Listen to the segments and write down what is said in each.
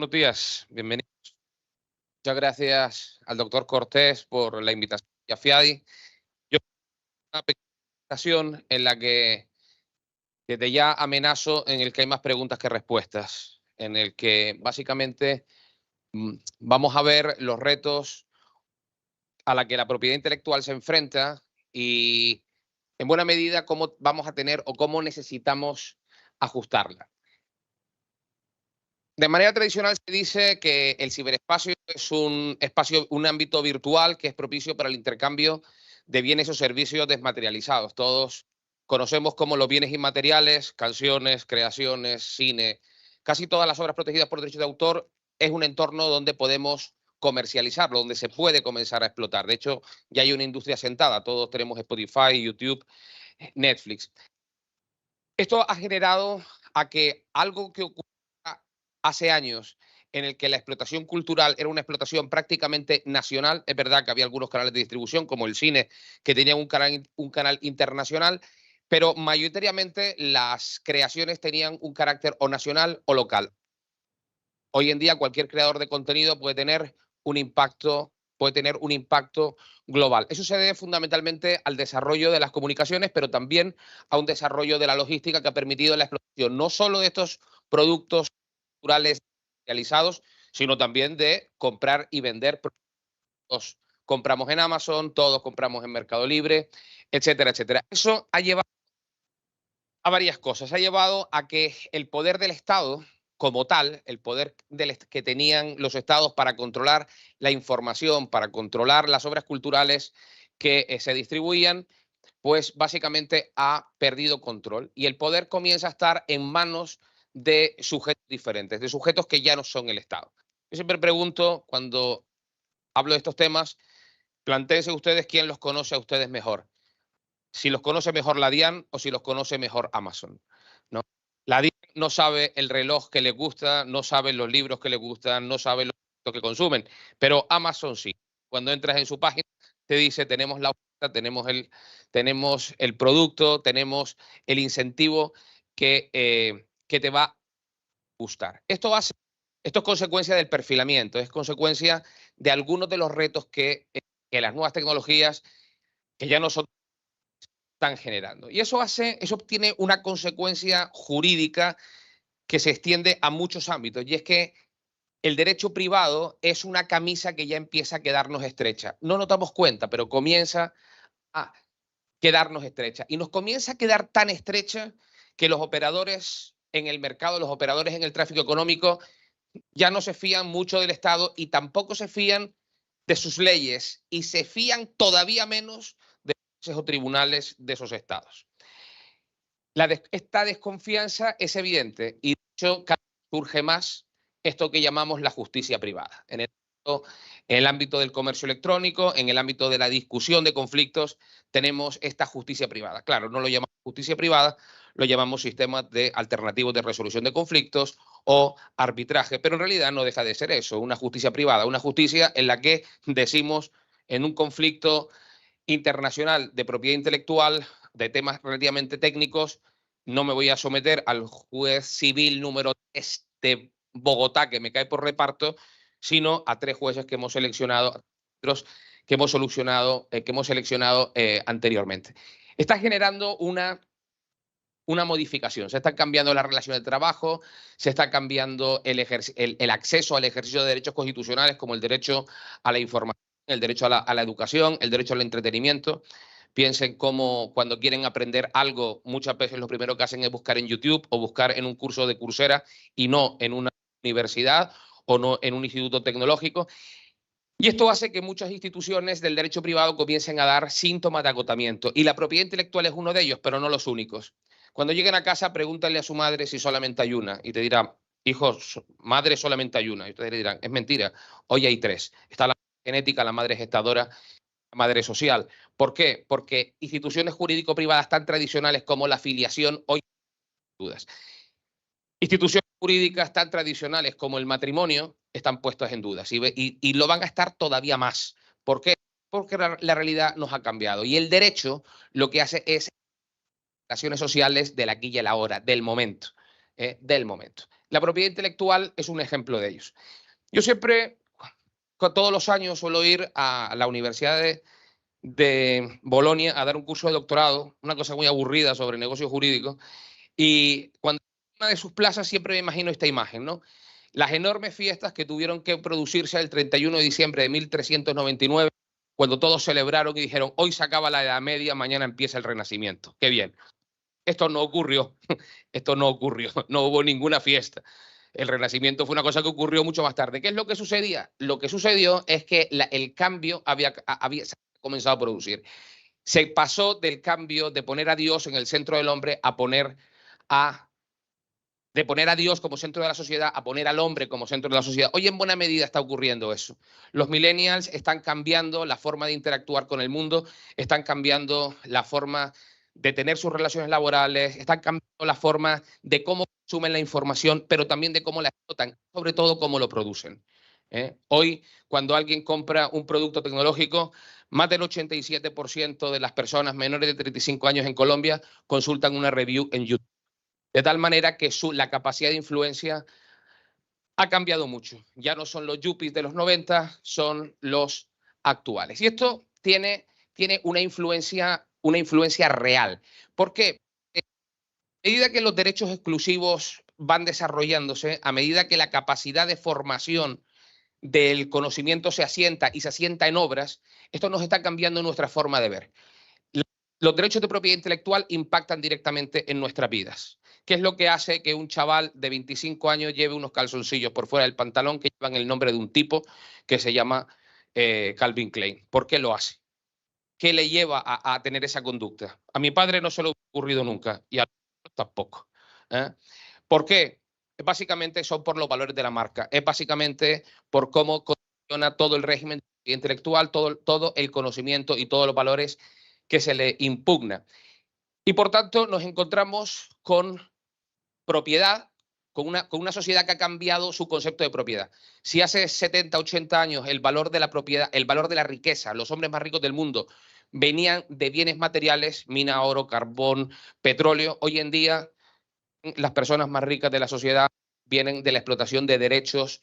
Buenos días, bienvenido. Muchas gracias al doctor Cortés por la invitación y a Fiadi. Yo una pequeña presentación en la que desde ya amenazo en el que hay más preguntas que respuestas, en el que básicamente vamos a ver los retos a la que la propiedad intelectual se enfrenta y en buena medida cómo vamos a tener o cómo necesitamos ajustarla. De manera tradicional se dice que el ciberespacio es un espacio, un ámbito virtual que es propicio para el intercambio de bienes o servicios desmaterializados. Todos conocemos como los bienes inmateriales, canciones, creaciones, cine, casi todas las obras protegidas por derechos de autor es un entorno donde podemos comercializarlo, donde se puede comenzar a explotar. De hecho, ya hay una industria sentada. Todos tenemos Spotify, YouTube, Netflix. Esto ha generado a que algo que ocurre hace años en el que la explotación cultural era una explotación prácticamente nacional. Es verdad que había algunos canales de distribución, como el cine, que tenían un canal internacional, pero mayoritariamente las creaciones tenían un carácter o nacional o local. Hoy en día cualquier creador de contenido puede tener un impacto global. Eso se debe fundamentalmente al desarrollo de las comunicaciones, pero también a un desarrollo de la logística que ha permitido la explotación no solo de estos productos culturales realizados, sino también de comprar y vender productos. Compramos en Amazon, todos compramos en Mercado Libre, etcétera, etcétera. Eso ha llevado a varias cosas. Ha llevado a que el poder del Estado, como tal, el poder que tenían los estados para controlar la información, para controlar las obras culturales que se distribuían, pues básicamente ha perdido control y el poder comienza a estar en manos de sujetos diferentes, de sujetos que ya no son el Estado. Yo siempre pregunto, cuando hablo de estos temas, plantéense ustedes quién los conoce a ustedes mejor. Si los conoce mejor la DIAN o si los conoce mejor Amazon, ¿no? La DIAN no sabe el reloj que les gusta, no sabe los libros que les gustan, no sabe los que consumen, pero Amazon sí. Cuando entras en su página, te dice, tenemos la oferta, tenemos el producto, tenemos el incentivo que te va a gustar. Esto es consecuencia del perfilamiento, es consecuencia de algunos de los retos que las nuevas tecnologías, que ya no son, están generando. Y eso tiene una consecuencia jurídica que se extiende a muchos ámbitos, y es que el derecho privado es una camisa que ya empieza a quedarnos estrecha. No nos damos cuenta, pero comienza a quedarnos estrecha. Y nos comienza a quedar tan estrecha que los operadores en el mercado, los operadores en el tráfico económico, ya no se fían mucho del Estado y tampoco se fían de sus leyes y se fían todavía menos de los tribunales de esos estados. Esta desconfianza es evidente y de hecho surge más esto que llamamos la justicia privada. En el ámbito del comercio electrónico, en el ámbito de la discusión de conflictos, tenemos esta justicia privada. Claro, no lo llamamos justicia privada, lo llamamos sistemas alternativos de resolución de conflictos o arbitraje, pero en realidad no deja de ser eso, una justicia privada, una justicia en la que decimos en un conflicto internacional de propiedad intelectual, de temas relativamente técnicos, no me voy a someter al juez civil número 3 de Bogotá, que me cae por reparto, sino a 3 jueces que hemos seleccionado, que hemos seleccionado anteriormente. Está generando una modificación. Se están cambiando las relaciones de trabajo, se está cambiando el acceso al ejercicio de derechos constitucionales como el derecho a la información, el derecho a la educación, el derecho al entretenimiento. Piensen cómo cuando quieren aprender algo, muchas veces lo primero que hacen es buscar en YouTube o buscar en un curso de Coursera y no en una universidad o no en un instituto tecnológico. Y esto hace que muchas instituciones del derecho privado comiencen a dar síntomas de agotamiento. Y la propiedad intelectual es uno de ellos, pero no los únicos. Cuando lleguen a casa, pregúntenle a su madre si solamente hay una. Y te dirá, hijo, madre solamente hay una. Y ustedes le dirán, es mentira, hoy hay 3. Está la genética, la madre gestadora, la madre social. ¿Por qué? Porque instituciones jurídico-privadas tan tradicionales como la filiación hoy hay dudas. Instituciones jurídicas tan tradicionales como el matrimonio están puestas en dudas y lo van a estar todavía más. ¿Por qué? Porque la realidad nos ha cambiado. Y el derecho lo que hace es relaciones sociales del aquí y el ahora, del momento. La propiedad intelectual es un ejemplo de ellos. Yo siempre, todos los años, suelo ir a la Universidad de Bolonia a dar un curso de doctorado, una cosa muy aburrida sobre negocios jurídicos, y cuando en una de sus plazas siempre me imagino esta imagen, ¿no? Las enormes fiestas que tuvieron que producirse el 31 de diciembre de 1399, cuando todos celebraron y dijeron, hoy se acaba la Edad Media, mañana empieza el Renacimiento. ¡Qué bien! Esto no ocurrió, esto no ocurrió, no hubo ninguna fiesta. El Renacimiento fue una cosa que ocurrió mucho más tarde. ¿Qué es lo que sucedía? Lo que sucedió es que el cambio había comenzado a producir. Se pasó del cambio de poner a Dios en el centro del hombre a poner a Dios como centro de la sociedad, a poner al hombre como centro de la sociedad. Hoy en buena medida está ocurriendo eso. Los millennials están cambiando la forma de interactuar con el mundo, están cambiando la forma de tener sus relaciones laborales, están cambiando la forma de cómo consumen la información, pero también de cómo la explotan, sobre todo cómo lo producen. Hoy, cuando alguien compra un producto tecnológico, más del 87% de las personas menores de 35 años en Colombia consultan una review en YouTube. De tal manera que la capacidad de influencia ha cambiado mucho. Ya no son los yuppies de los 90, son los actuales. Y esto tiene una influencia real. ¿Por qué? A medida que los derechos exclusivos van desarrollándose, a medida que la capacidad de formación del conocimiento se asienta y se asienta en obras, esto nos está cambiando nuestra forma de ver. Los derechos de propiedad intelectual impactan directamente en nuestras vidas. ¿Qué es lo que hace que un chaval de 25 años lleve unos calzoncillos por fuera del pantalón que llevan el nombre de un tipo que se llama Calvin Klein? ¿Por qué lo hace? ¿Qué le lleva a tener esa conducta? A mi padre no se lo ha ocurrido nunca y a nosotros tampoco. ¿Por qué? Básicamente son por los valores de la marca. Es básicamente por cómo funciona todo el régimen intelectual, todo el conocimiento y todos los valores que se le impugna. Y por tanto nos encontramos con propiedad, con una sociedad que ha cambiado su concepto de propiedad. Si hace 70, 80 años el valor de la propiedad, el valor de la riqueza, los hombres más ricos del mundo venían de bienes materiales, mina, oro, carbón, petróleo, hoy en día las personas más ricas de la sociedad vienen de la explotación de derechos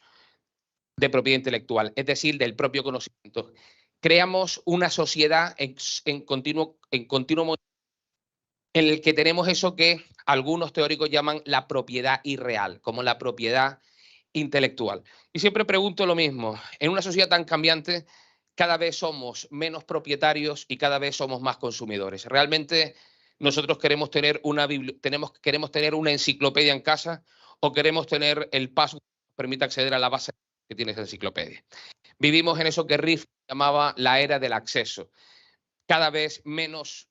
de propiedad intelectual, es decir, del propio conocimiento. Creamos una sociedad en continuo movimiento en el que tenemos eso que algunos teóricos llaman la propiedad irreal, como la propiedad intelectual. Y siempre pregunto lo mismo, en una sociedad tan cambiante, cada vez somos menos propietarios y cada vez somos más consumidores. Realmente nosotros queremos tener queremos tener una enciclopedia en casa o queremos tener el password que nos permita acceder a la base que tiene esa enciclopedia. Vivimos en eso que Riff llamaba la era del acceso. Cada vez menos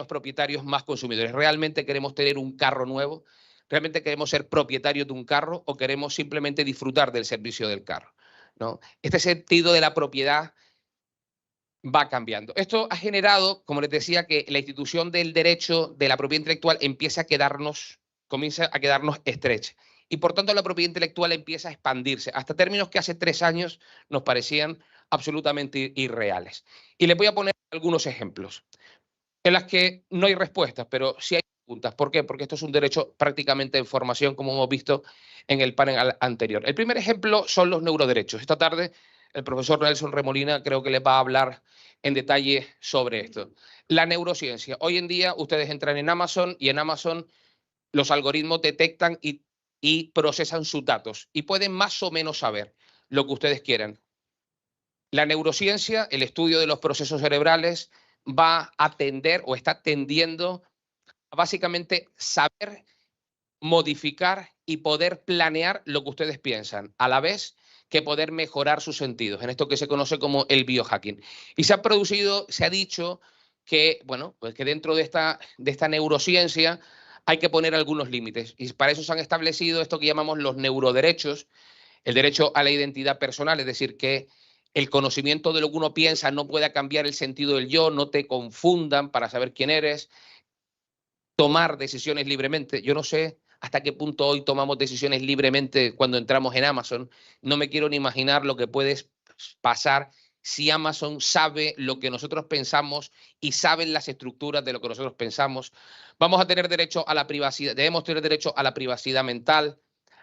propietarios, más consumidores. ¿Realmente queremos tener un carro nuevo? ¿Realmente queremos ser propietarios de un carro o queremos simplemente disfrutar del servicio del carro? ¿No? Este sentido de la propiedad va cambiando. Esto ha generado, como les decía, que la institución del derecho de la propiedad intelectual comienza a quedarnos estrecha. Y por tanto la propiedad intelectual empieza a expandirse hasta términos que hace 3 años nos parecían absolutamente irreales. Y les voy a poner algunos ejemplos en las que no hay respuestas, pero sí hay preguntas. ¿Por qué? Porque esto es un derecho prácticamente de información, como hemos visto en el panel anterior. El primer ejemplo son los neuroderechos. Esta tarde el profesor Nelson Remolina creo que les va a hablar en detalle sobre esto. La neurociencia. Hoy en día ustedes entran en Amazon y en Amazon los algoritmos detectan y procesan sus datos y pueden más o menos saber lo que ustedes quieran. La neurociencia, el estudio de los procesos cerebrales, va a tender o está tendiendo a básicamente saber modificar y poder planear lo que ustedes piensan, a la vez que poder mejorar sus sentidos, en esto que se conoce como el biohacking. Y se ha dicho que, bueno, pues que dentro de esta neurociencia hay que poner algunos límites. Y para eso se han establecido esto que llamamos los neuroderechos, el derecho a la identidad personal, es decir, que el conocimiento de lo que uno piensa no pueda cambiar el sentido del yo, no te confundan para saber quién eres, tomar decisiones libremente. Yo no sé hasta qué punto hoy tomamos decisiones libremente cuando entramos en Amazon. No me quiero ni imaginar lo que puede pasar si Amazon sabe lo que nosotros pensamos y saben las estructuras de lo que nosotros pensamos. Vamos a tener derecho a la privacidad, debemos tener derecho a la privacidad mental,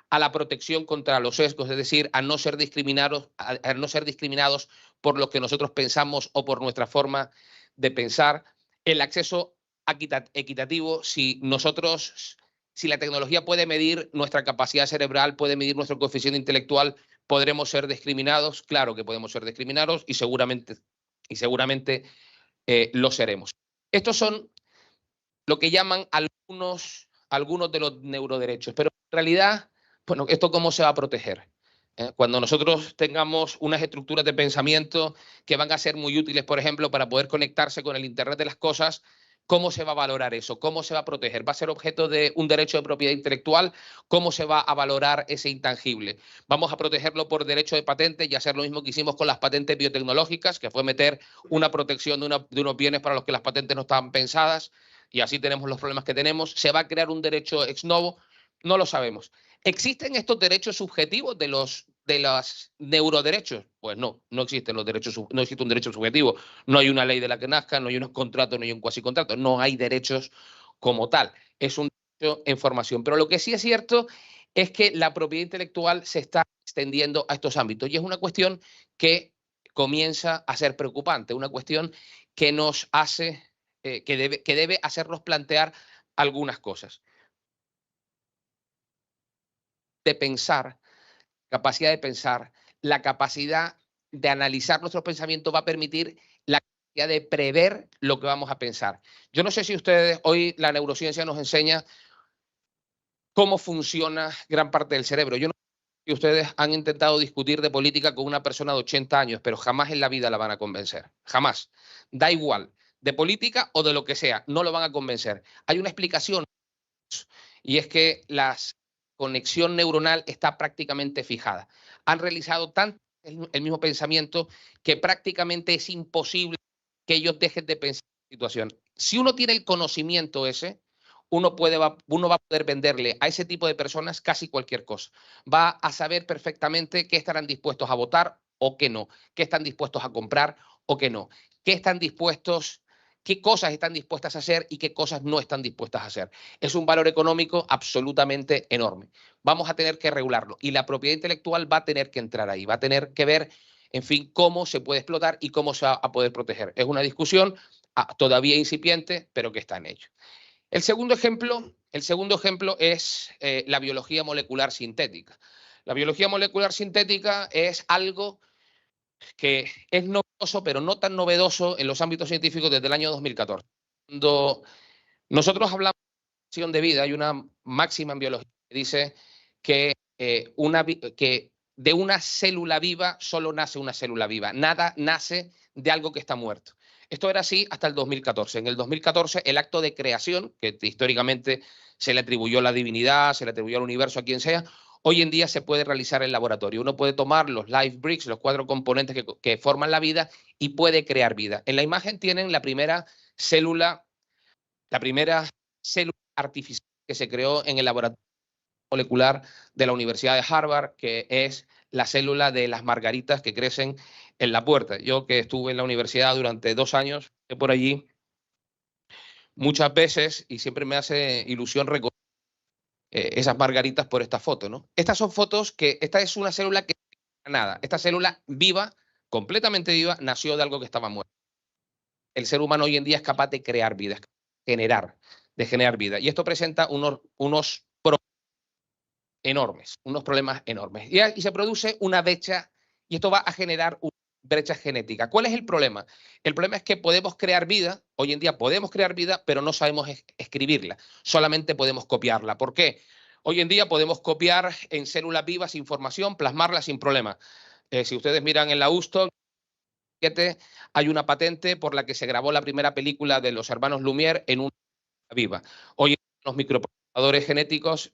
a la protección contra los sesgos, es decir, a no ser discriminados, a no ser discriminados por lo que nosotros pensamos o por nuestra forma de pensar, el acceso equitativo, si la tecnología puede medir nuestra capacidad cerebral, puede medir nuestro coeficiente intelectual, ¿podremos ser discriminados? Claro que podemos ser discriminados y seguramente lo seremos. Estos son lo que llaman algunos de los neuroderechos, pero en realidad, bueno, ¿esto cómo se va a proteger? Cuando nosotros tengamos unas estructuras de pensamiento que van a ser muy útiles, por ejemplo, para poder conectarse con el Internet de las cosas, ¿cómo se va a valorar eso? ¿Cómo se va a proteger? ¿Va a ser objeto de un derecho de propiedad intelectual? ¿Cómo se va a valorar ese intangible? ¿Vamos a protegerlo por derecho de patente y hacer lo mismo que hicimos con las patentes biotecnológicas, que fue meter una protección de unos bienes para los que las patentes no estaban pensadas? Y así tenemos los problemas que tenemos. ¿Se va a crear un derecho ex novo? No lo sabemos. ¿Existen estos derechos subjetivos de los neuroderechos? Pues no, no existen los derechos, no existe un derecho subjetivo. No hay una ley de la que nazca, no hay unos contratos, no hay un cuasicontrato. No hay derechos como tal. Es un derecho en formación. Pero lo que sí es cierto es que la propiedad intelectual se está extendiendo a estos ámbitos y es una cuestión que comienza a ser preocupante, una cuestión que nos hace, que debe hacernos plantear algunas cosas. De pensar, capacidad de pensar, la capacidad de analizar nuestros pensamientos va a permitir la capacidad de prever lo que vamos a pensar. Yo no sé si ustedes, hoy la neurociencia nos enseña cómo funciona gran parte del cerebro. Yo no sé si ustedes han intentado discutir de política con una persona de 80 años, pero jamás en la vida la van a convencer. Jamás. Da igual, de política o de lo que sea, no lo van a convencer. Hay una explicación y es que la conexión neuronal está prácticamente fijada. Han realizado tanto el mismo pensamiento que prácticamente es imposible que ellos dejen de pensar en la situación. Si uno tiene el conocimiento ese, uno va a poder venderle a ese tipo de personas casi cualquier cosa. Va a saber perfectamente qué estarán dispuestos a votar o qué no, qué están dispuestos a comprar o qué no, qué cosas están dispuestas a hacer y qué cosas no están dispuestas a hacer. Es un valor económico absolutamente enorme. Vamos a tener que regularlo y la propiedad intelectual va a tener que entrar ahí, va a tener que ver, en fin, cómo se puede explotar y cómo se va a poder proteger. Es una discusión todavía incipiente, pero que está en ello. El segundo ejemplo es la biología molecular sintética. La biología molecular sintética es algo que es novedoso, pero no tan novedoso en los ámbitos científicos desde el año 2014. Cuando nosotros hablamos de acción de vida, hay una máxima en biología que dice que, que de una célula viva solo nace una célula viva. Nada nace de algo que está muerto. Esto era así hasta el 2014. En el 2014, el acto de creación, que históricamente se le atribuyó a la divinidad, se le atribuyó al universo, a quien sea, hoy en día se puede realizar en laboratorio. Uno puede tomar los life bricks, los 4 componentes que forman la vida, y puede crear vida. En la imagen tienen la primera célula artificial que se creó en el laboratorio molecular de la Universidad de Harvard, que es la célula de las margaritas que crecen en la puerta. Yo, que estuve en la universidad durante 2 años, estoy por allí muchas veces y siempre me hace ilusión recordar esas margaritas por esta foto, ¿no? Esta es una célula que nada, esta célula viva, completamente viva, nació de algo que estaba muerto. El ser humano hoy en día es capaz de crear vida, de generar vida. Y esto presenta unos problemas enormes. Y se produce una brecha, y esto va a generar una brecha genética. ¿Cuál es el problema? El problema es que podemos crear vida, hoy en día podemos crear vida, pero no sabemos escribirla, solamente podemos copiarla. ¿Por qué? Hoy en día podemos copiar en células vivas información, plasmarla sin problema. Si ustedes miran en la USTO, hay una patente por la que se grabó la primera película de los hermanos Lumière en una viva. Hoy los microprocesadores genéticos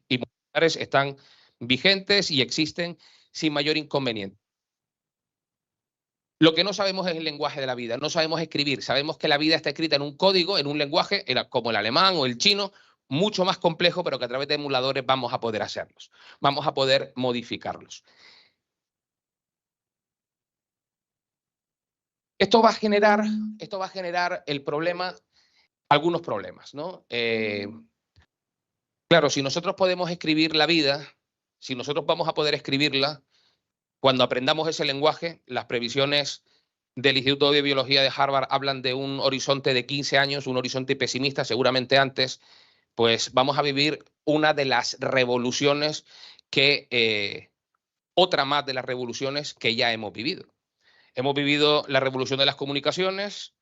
y moleculares están vigentes y existen sin mayor inconveniente. Lo que no sabemos es el lenguaje de la vida, no sabemos escribir, sabemos que la vida está escrita en un código, en un lenguaje como el alemán o el chino, mucho más complejo, pero que a través de emuladores vamos a poder hacerlos, vamos a poder modificarlos. Esto va a generar algunos problemas, ¿no? Claro, si nosotros podemos escribir la vida, si nosotros vamos a poder escribirla, cuando aprendamos ese lenguaje, las previsiones del Instituto de Biología de Harvard hablan de un horizonte de 15 años, un horizonte pesimista, seguramente antes, pues vamos a vivir una de las revoluciones que, otra más de las revoluciones que ya hemos vivido. Hemos vivido la revolución de las comunicaciones,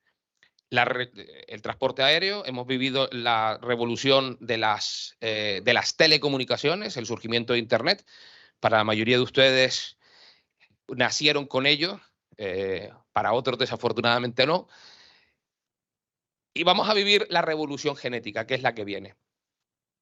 el transporte aéreo, hemos vivido la revolución de las telecomunicaciones, el surgimiento de Internet. Para la mayoría de ustedes nacieron con ello, para otros desafortunadamente no. Y vamos a vivir la revolución genética, que es la que viene.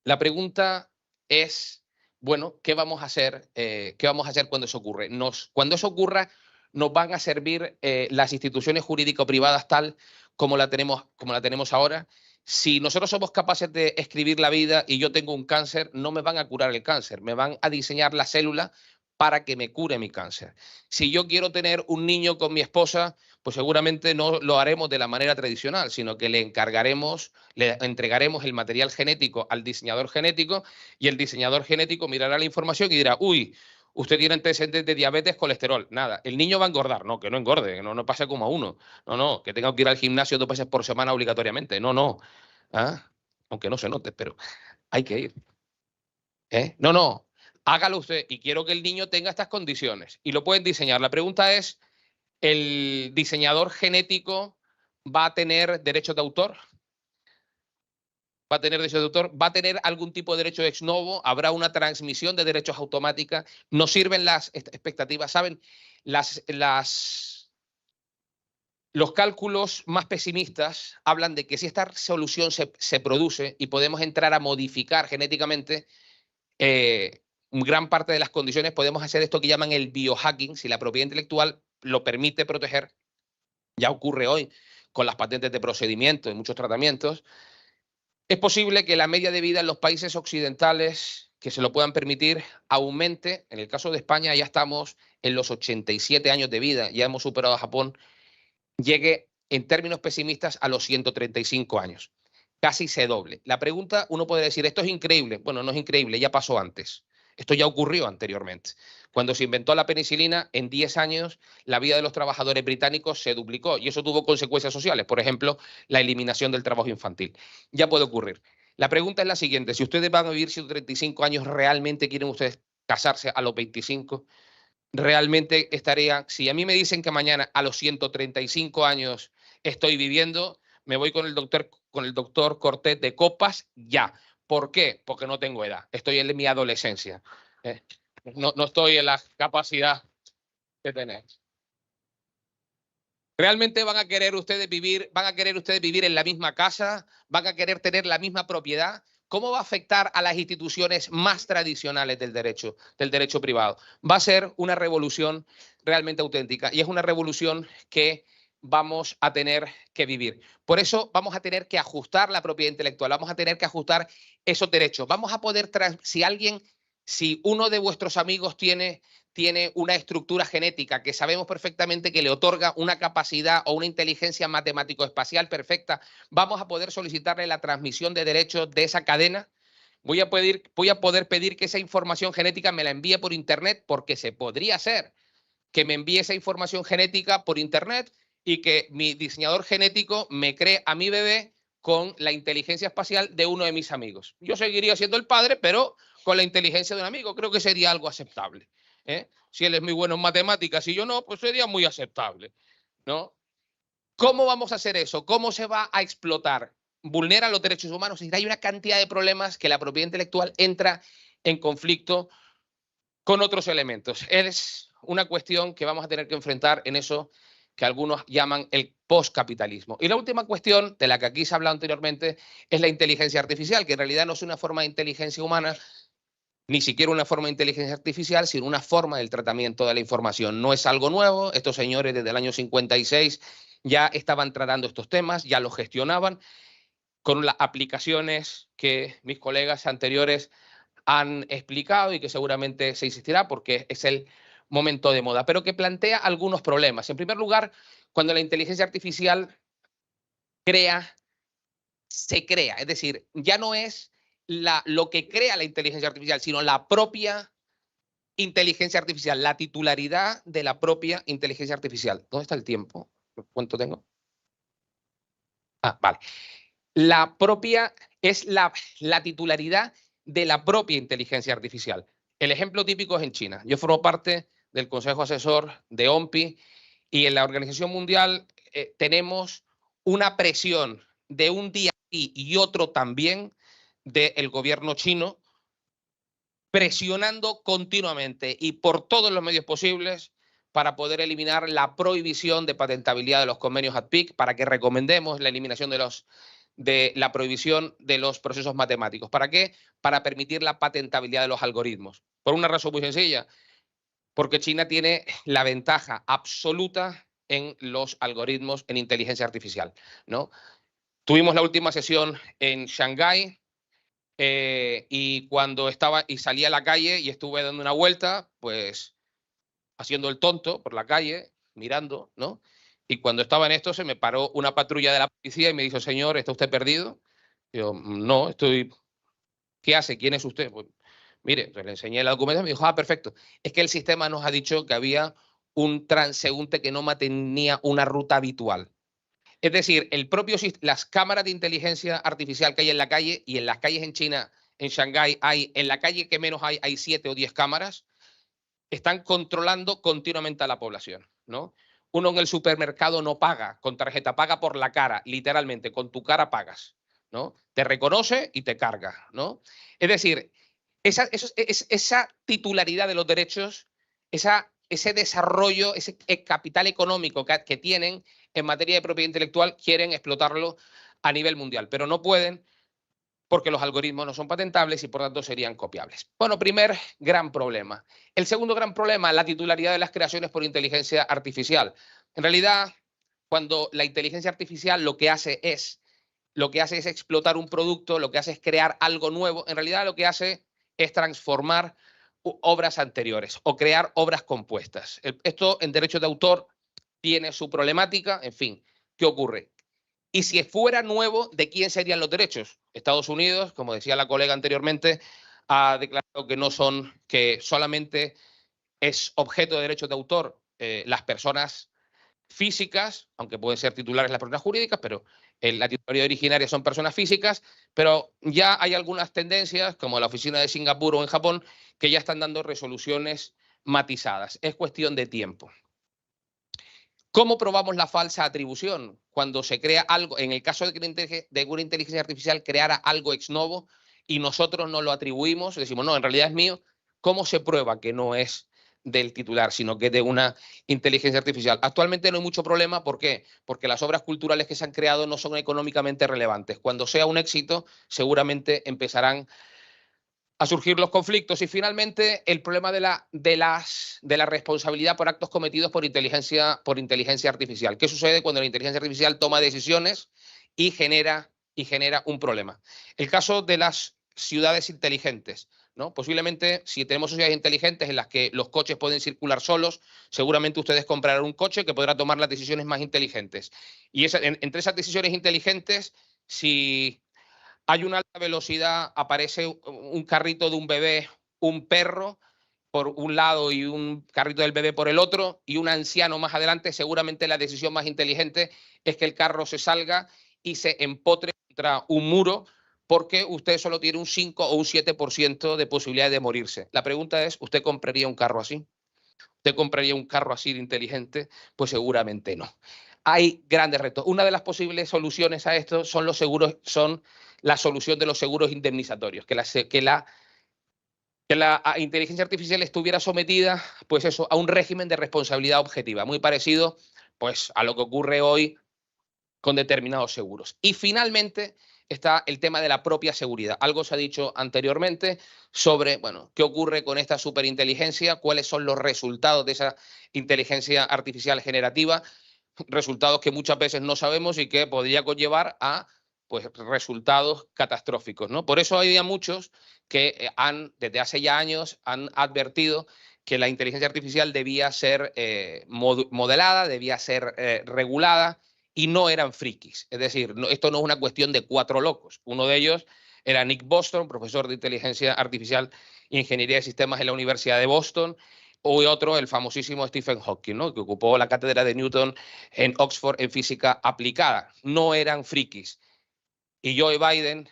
La pregunta es, bueno, ¿qué vamos a hacer? ¿Qué vamos a hacer cuando eso ocurre? Cuando eso ocurra, nos van a servir las instituciones jurídico-privadas tal como la tenemos ahora. Si nosotros somos capaces de escribir la vida y yo tengo un cáncer, no me van a curar el cáncer, me van a diseñar la célula para que me cure mi cáncer. Si yo quiero tener un niño con mi esposa, pues seguramente no lo haremos de la manera tradicional, sino que le entregaremos el material genético al diseñador genético y el diseñador genético mirará la información y dirá, uy, usted tiene antecedentes de diabetes, colesterol. Nada, el niño va a engordar. No, que no engorde, que no pase como a uno. No, que tenga que ir al gimnasio 2 veces por semana obligatoriamente. No. ¿Ah? Aunque no se note, pero hay que ir. No, hágalo usted y quiero que el niño tenga estas condiciones y lo pueden diseñar. La pregunta es, ¿el diseñador genético va a tener derechos de autor? ¿Va a tener derechos de autor? ¿Va a tener algún tipo de derecho ex novo? ¿Habrá una transmisión de derechos automática? ¿Nos sirven las expectativas? ¿Saben? Los cálculos más pesimistas hablan de que si esta solución se produce y podemos entrar a modificar genéticamente gran parte de las condiciones, podemos hacer esto que llaman el biohacking, si la propiedad intelectual lo permite proteger. Ya ocurre hoy con las patentes de procedimiento y muchos tratamientos. Es posible que la media de vida en los países occidentales que se lo puedan permitir aumente. En el caso de España ya estamos en los 87 años de vida, ya hemos superado a Japón, llegue en términos pesimistas a los 135 años. Casi se doble. La pregunta, uno puede decir, esto es increíble. Bueno, no es increíble, ya pasó antes. Esto ya ocurrió anteriormente. Cuando se inventó la penicilina, en 10 años la vida de los trabajadores británicos se duplicó y eso tuvo consecuencias sociales. Por ejemplo, la eliminación del trabajo infantil. Ya puede ocurrir. La pregunta es la siguiente. Si ustedes van a vivir 135 años, ¿realmente quieren ustedes casarse a los 25? ¿Realmente estaría? Si a mí me dicen que mañana a los 135 años estoy viviendo, me voy con el doctor Cortés de copas ya. ¿Por qué? Porque no tengo edad. Estoy en mi adolescencia. No estoy en la capacidad de tener. ¿Realmente van a querer ustedes vivir en la misma casa? ¿Van a querer tener la misma propiedad? ¿Cómo va a afectar a las instituciones más tradicionales del derecho privado? Va a ser una revolución realmente auténtica y es una revolución que vamos a tener que vivir. Por eso vamos a tener que ajustar la propiedad intelectual, vamos a tener que ajustar esos derechos. Vamos a poder, si uno de vuestros amigos tiene una estructura genética que sabemos perfectamente que le otorga una capacidad o una inteligencia matemático-espacial perfecta, vamos a poder solicitarle la transmisión de derechos de esa cadena. Voy a poder pedir que esa información genética me la envíe por Internet, porque se podría hacer que me envíe esa información genética por Internet y que mi diseñador genético me cree a mi bebé con la inteligencia espacial de uno de mis amigos. Yo seguiría siendo el padre, pero con la inteligencia de un amigo. Creo que sería algo aceptable. Si él es muy bueno en matemáticas y yo no, pues sería muy aceptable, ¿no? ¿Cómo vamos a hacer eso? ¿Cómo se va a explotar? ¿Vulnera los derechos humanos? Es decir, hay una cantidad de problemas que la propiedad intelectual entra en conflicto con otros elementos. Es una cuestión que vamos a tener que enfrentar en eso que algunos llaman el postcapitalismo. Y la última cuestión, de la que aquí se ha hablado anteriormente, es la inteligencia artificial, que en realidad no es una forma de inteligencia humana, ni siquiera una forma de inteligencia artificial, sino una forma del tratamiento de la información. No es algo nuevo. Estos señores desde el año 56 ya estaban tratando estos temas, ya los gestionaban con las aplicaciones que mis colegas anteriores han explicado y que seguramente se insistirá porque es el momento de moda, pero que plantea algunos problemas. En primer lugar, cuando la inteligencia artificial se crea, es decir, ya no es lo que crea la inteligencia artificial, sino la propia inteligencia artificial, la titularidad de la propia inteligencia artificial. ¿Dónde está el tiempo? ¿Cuánto tengo? Ah, vale. La propia es la titularidad de la propia inteligencia artificial. El ejemplo típico es en China. Yo formo parte del Consejo Asesor de OMPI y en la Organización Mundial tenemos una presión de un día y otro también del gobierno chino, presionando continuamente y por todos los medios posibles para poder eliminar la prohibición de patentabilidad de los convenios ADPIC, para que recomendemos la eliminación de la prohibición de los procesos matemáticos. ¿Para qué? Para permitir la patentabilidad de los algoritmos. Por una razón muy sencilla, porque China tiene la ventaja absoluta en los algoritmos en inteligencia artificial, ¿no? Tuvimos la última sesión en Shanghái, y cuando estaba y salí a la calle y estuve dando una vuelta, pues haciendo el tonto por la calle, mirando, ¿no? Y cuando estaba en esto se me paró una patrulla de la policía y me dijo: señor, ¿está usted perdido? Y yo, no, estoy... ¿Qué hace? ¿Quién es usted? Pues, mire, pues le enseñé el documento y me dijo: ah, perfecto. Es que el sistema nos ha dicho que había un transeúnte que no mantenía una ruta habitual. Es decir, las cámaras de inteligencia artificial que hay en la calle, y en las calles en China, en Shanghái, en la calle que menos hay 7 o 10 cámaras, están controlando continuamente a la población, ¿no? Uno en el supermercado no paga con tarjeta, paga por la cara, literalmente, con tu cara pagas, ¿no? Te reconoce y te carga, ¿no? Es decir, esa titularidad de los derechos, ese desarrollo, ese capital económico que tienen en materia de propiedad intelectual, quieren explotarlo a nivel mundial, pero no pueden porque los algoritmos no son patentables y por tanto serían copiables. Bueno, primer gran problema. El segundo gran problema, la titularidad de las creaciones por inteligencia artificial. En realidad, cuando la inteligencia artificial lo que hace es explotar un producto, lo que hace es crear algo nuevo, en realidad lo que hace es transformar obras anteriores o crear obras compuestas. Esto en derecho de autor tiene su problemática. En fin, ¿qué ocurre? Y si fuera nuevo, ¿de quién serían los derechos? Estados Unidos, como decía la colega anteriormente, ha declarado que solamente es objeto de derechos de autor las personas físicas, aunque pueden ser titulares las personas jurídicas, pero la titularidad originaria son personas físicas. Pero ya hay algunas tendencias, como la oficina de Singapur o en Japón, que ya están dando resoluciones matizadas. Es cuestión de tiempo. ¿Cómo probamos la falsa atribución? Cuando se crea algo, en el caso de una inteligencia artificial creara algo ex novo y nosotros no lo atribuimos, decimos, no, en realidad es mío, ¿cómo se prueba que no es del titular, sino que es de una inteligencia artificial? Actualmente no hay mucho problema. ¿Por qué? Porque las obras culturales que se han creado no son económicamente relevantes. Cuando sea un éxito, seguramente empezarán a surgir los conflictos. Y finalmente, el problema de la responsabilidad por actos cometidos por inteligencia artificial. ¿Qué sucede cuando la inteligencia artificial toma decisiones y genera un problema? El caso de las ciudades inteligentes, ¿no? Posiblemente, si tenemos ciudades inteligentes en las que los coches pueden circular solos, seguramente ustedes comprarán un coche que podrá tomar las decisiones más inteligentes. Y entre esas decisiones inteligentes, si hay una alta velocidad, aparece un carrito de un bebé, un perro por un lado y un carrito del bebé por el otro, y un anciano más adelante, seguramente la decisión más inteligente es que el carro se salga y se empotre contra un muro, porque usted solo tiene un 5 o un 7% de posibilidad de morirse. La pregunta es, ¿usted compraría un carro así? ¿Usted compraría un carro así de inteligente? Pues seguramente no. Hay grandes retos. Una de las posibles soluciones a esto son los seguros, son la solución de los seguros indemnizatorios, que la inteligencia artificial estuviera sometida, pues eso, a un régimen de responsabilidad objetiva, muy parecido, pues, a lo que ocurre hoy con determinados seguros. Y finalmente está el tema de la propia seguridad. Algo se ha dicho anteriormente sobre, bueno, qué ocurre con esta superinteligencia, cuáles son los resultados de esa inteligencia artificial generativa, resultados que muchas veces no sabemos y que podría conllevar a, pues, resultados catastróficos, ¿no? Por eso hay muchos que desde hace ya años, han advertido que la inteligencia artificial debía ser modelada, debía ser regulada, y no eran frikis. Es decir, esto no es una cuestión de 4 locos. Uno de ellos era Nick Bostrom, profesor de inteligencia artificial e ingeniería de sistemas en la Universidad de Boston, o otro, el famosísimo Stephen Hawking, ¿no? Que ocupó la cátedra de Newton en Oxford en física aplicada. No eran frikis. Y Joe Biden,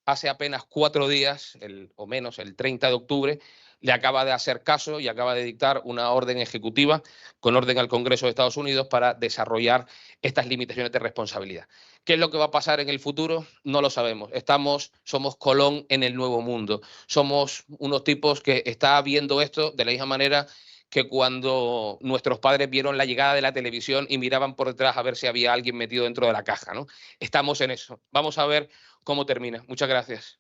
hace apenas 4 días, o menos, el 30 de octubre, le acaba de hacer caso y acaba de dictar una orden ejecutiva con orden al Congreso de Estados Unidos para desarrollar estas limitaciones de responsabilidad. ¿Qué es lo que va a pasar en el futuro? No lo sabemos. Somos Colón en el nuevo mundo. Somos unos tipos que están viendo esto de la misma manera que cuando nuestros padres vieron la llegada de la televisión y miraban por detrás a ver si había alguien metido dentro de la caja, ¿no? Estamos en eso. Vamos a ver cómo termina. Muchas gracias.